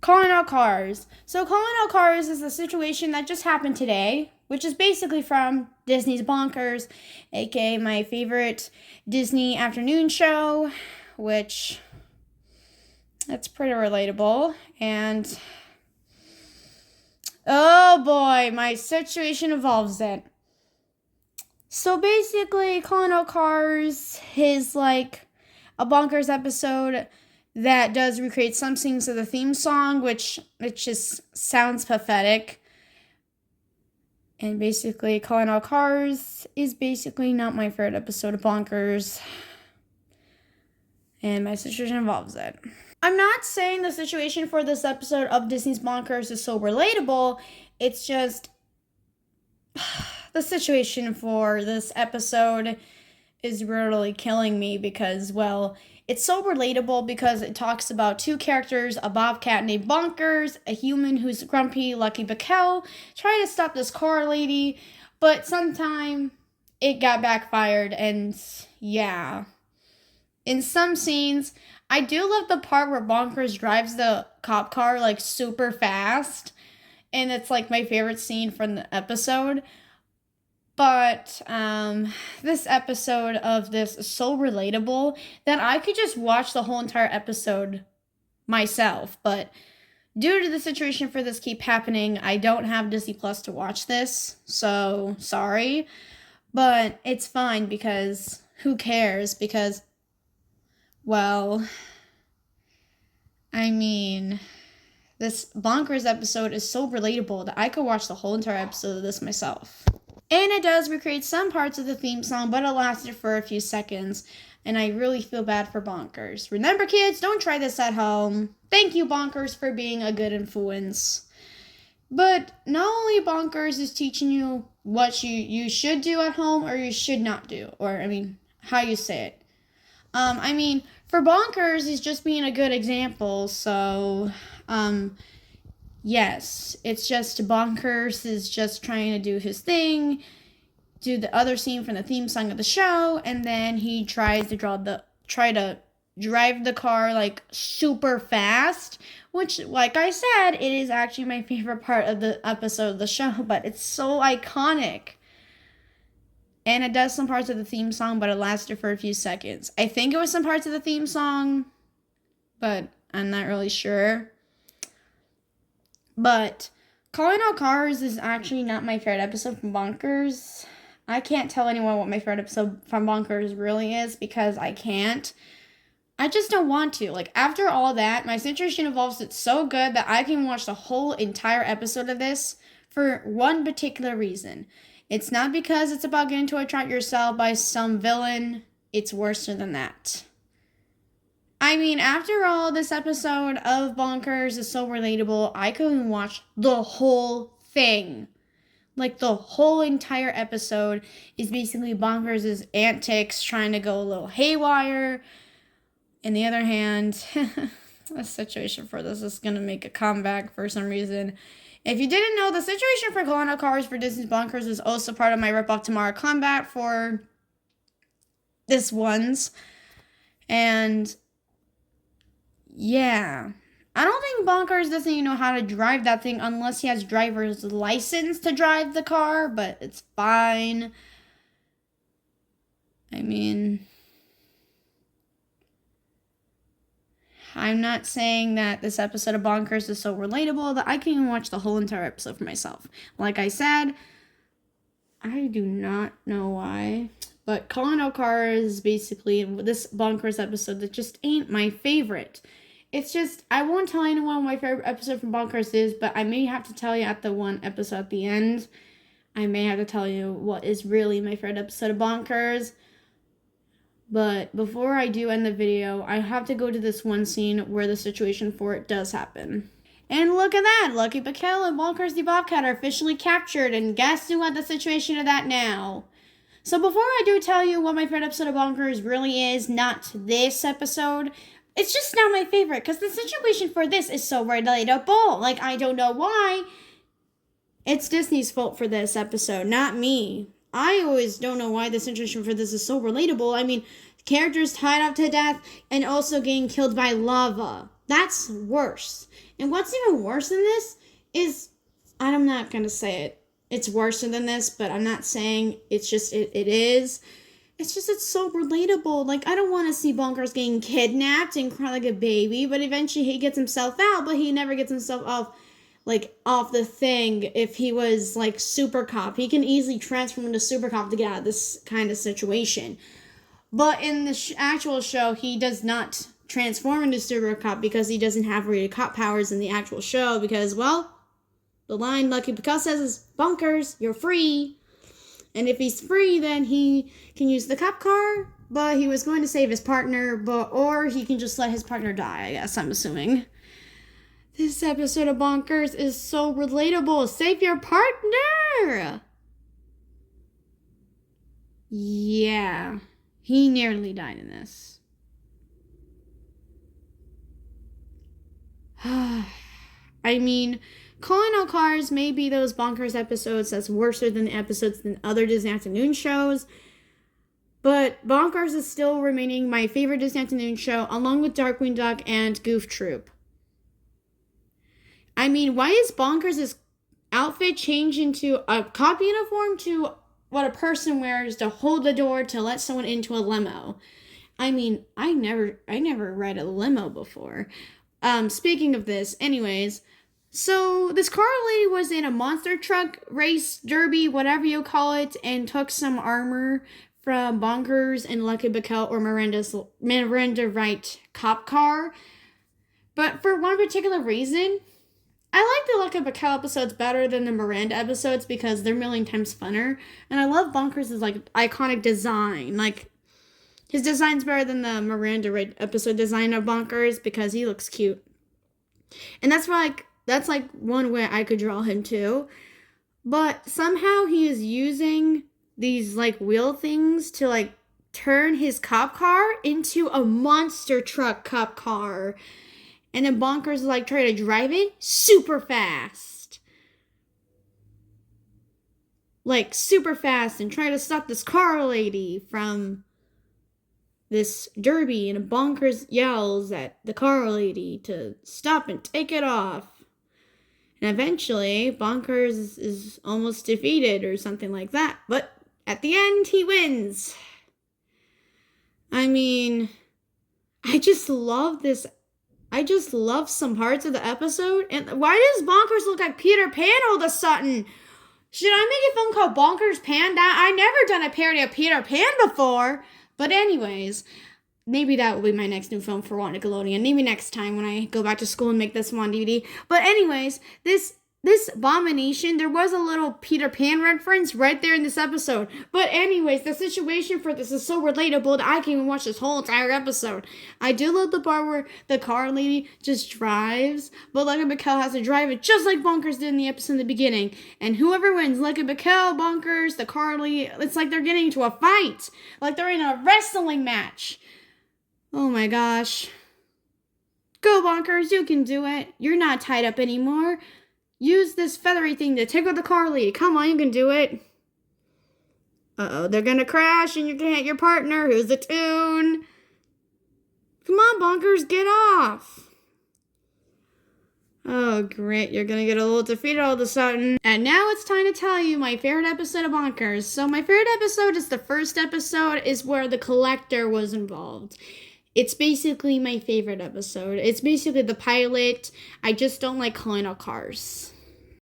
Calling out cars. So calling out cars is a situation that just happened today, which is basically from Disney's Bonkers, aka my favorite Disney afternoon show, which it's pretty relatable. And oh boy, my situation involves it. So basically, calling out cars is like a Bonkers episode that does recreate some scenes of the theme song, which it just sounds pathetic. And basically, calling out cars is basically not my favorite episode of Bonkers. And my situation involves it. I'm not saying the situation for this episode of Disney's Bonkers is so relatable. It's just the situation for this episode is really killing me because, well, it's so relatable because it talks about two characters, a bobcat named Bonkers, a human who's grumpy, Lucky Bacall, trying to stop this car lady, but sometime it got backfired, and yeah. In some scenes, I do love the part where Bonkers drives the cop car, like, super fast, and it's, like, my favorite scene from the episode. But this episode of this is so relatable that I could just watch the whole entire episode myself. But due to the situation for this keep happening, I don't have Disney Plus to watch this. So sorry. But it's fine because who cares? Because, well, I mean, this Bonkers episode is so relatable that I could watch the whole entire episode of this myself. And it does recreate some parts of the theme song, but it lasted for a few seconds. And I really feel bad for Bonkers. Remember, kids, don't try this at home. Thank you, Bonkers, for being a good influence. But not only Bonkers is teaching you what you should do at home or you should not do. Or, I mean, how you say it. For Bonkers is just being a good example. So, yes, it's just Bonkers is just trying to do his thing, do the other scene from the theme song of the show, and then he tries to drive the car like super fast, which, like I said, it is actually my favorite part of the episode of the show, but it's so iconic. And it does some parts of the theme song, but it lasted for a few seconds. I think it was some parts of the theme song, but I'm not really sure. But calling out cars is actually not my favorite episode from Bonkers. I can't tell anyone what my favorite episode from Bonkers really is because I can't. I just don't want to. Like, after all that, my situation involves it so good that I can watch the whole entire episode of this for one particular reason. It's not because it's about getting to a treat yourself by some villain. It's worse than that. I mean, after all, this episode of Bonkers is so relatable, I could watch the whole thing. Like, the whole entire episode is basically Bonkers' antics trying to go a little haywire. On the other hand, the situation for this is going to make a comeback for some reason. If you didn't know, the situation for calling out cars for Disney's Bonkers is also part of my Rip Off Tomorrow comeback for this one's. And yeah, I don't think Bonkers doesn't even know how to drive that thing unless he has driver's license to drive the car, but it's fine. I mean, I'm not saying that this episode of Bonkers is so relatable that I can even watch the whole entire episode for myself. Like I said, I do not know why, but calling out cars is basically this Bonkers episode that just ain't my favorite. It's just, I won't tell anyone what my favorite episode from Bonkers is, but I may have to tell you at the one episode at the end. I may have to tell you what is really my favorite episode of Bonkers. But before I do end the video, I have to go to this one scene where the situation for it does happen. And look at that! Lucky Bacall and Bonkers the Bobcat are officially captured, and guess who got the situation of that now? So before I do tell you what my favorite episode of Bonkers really is, not this episode, it's just not my favorite, because the situation for this is so relatable. Like, I don't know why. It's Disney's fault for this episode, not me. I always don't know why the situation for this is so relatable. I mean, characters tied up to death and also getting killed by lava. That's worse. And what's even worse than this is, I'm not going to say it. It's worse than this, but I'm not saying it's just, it is. It's just, it's so relatable. Like, I don't want to see Bonkers getting kidnapped and cry like a baby, but eventually he gets himself out, but he never gets himself off the thing. If he was, like, Super Cop, he can easily transform into Super Cop to get out of this kind of situation. But in the actual show, he does not transform into Super Cop because he doesn't have rated cop powers in the actual show because, well, the line Lucky Pickle says is, Bonkers, you're free. And if he's free, then he can use the cop car, but he was going to save his partner, or he can just let his partner die, I guess, I'm assuming. This episode of Bonkers is so relatable. Save your partner! Yeah, he nearly died in this. I mean, calling out cars may be those Bonkers episodes that's worse than the episodes than other Disney Afternoon shows, but Bonkers is still remaining my favorite Disney Afternoon show, along with Darkwing Duck and Goof Troop. I mean, why is Bonkers' outfit changed into a cop uniform to what a person wears to hold the door to let someone into a limo? I mean, I never read a limo before. Speaking of this, anyways, so this car lady was in a monster truck race, derby, whatever you call it, and took some armor from Bonkers and Lucky Pickle or Miranda Wright cop car. But for one particular reason, I like the Lucky Pickle episodes better than the Miranda episodes because they're a million times funner. And I love Bonkers' like iconic design. Like, his design's better than the Miranda Wright episode design of Bonkers because he looks cute. And that's one way I could draw him too. But somehow he is using these like wheel things to like turn his cop car into a monster truck cop car. And then Bonkers like try to drive it super fast. Like super fast and try to stop this car lady from this derby, and Bonkers yells at the car lady to stop and take it off. And eventually, Bonkers is almost defeated or something like that. But at the end, he wins. I mean, I just love this. I just love some parts of the episode. And why does Bonkers look like Peter Pan all of a sudden? Should I make a film called Bonkers Panda? I never done a parody of Peter Pan before. But anyways, maybe that will be my next new film for Nickelodeon. Maybe next time when I go back to school and make this one on DVD. But anyways, this abomination, there was a little Peter Pan reference right there in this episode. But anyways, the situation for this is so relatable that I can even watch this whole entire episode. I do love the part where the car lady just drives, but Lucky Pickle has to drive it just like Bonkers did in the episode in the beginning. And whoever wins, Lucky Pickle, Bonkers, the car lady, it's like they're getting into a fight. Like they're in a wrestling match. Oh my gosh. Go Bonkers, you can do it. You're not tied up anymore. Use this feathery thing to tickle the car lady. Come on, you can do it. Uh-oh, they're gonna crash and you're gonna hit your partner. Who's the tune? Come on, Bonkers, get off. Oh, great. You're gonna get a little defeated all of a sudden. And now it's time to tell you my favorite episode of Bonkers. So my favorite episode is the first episode is where the collector was involved. It's basically my favorite episode. It's basically the pilot. I just don't like calling out cars.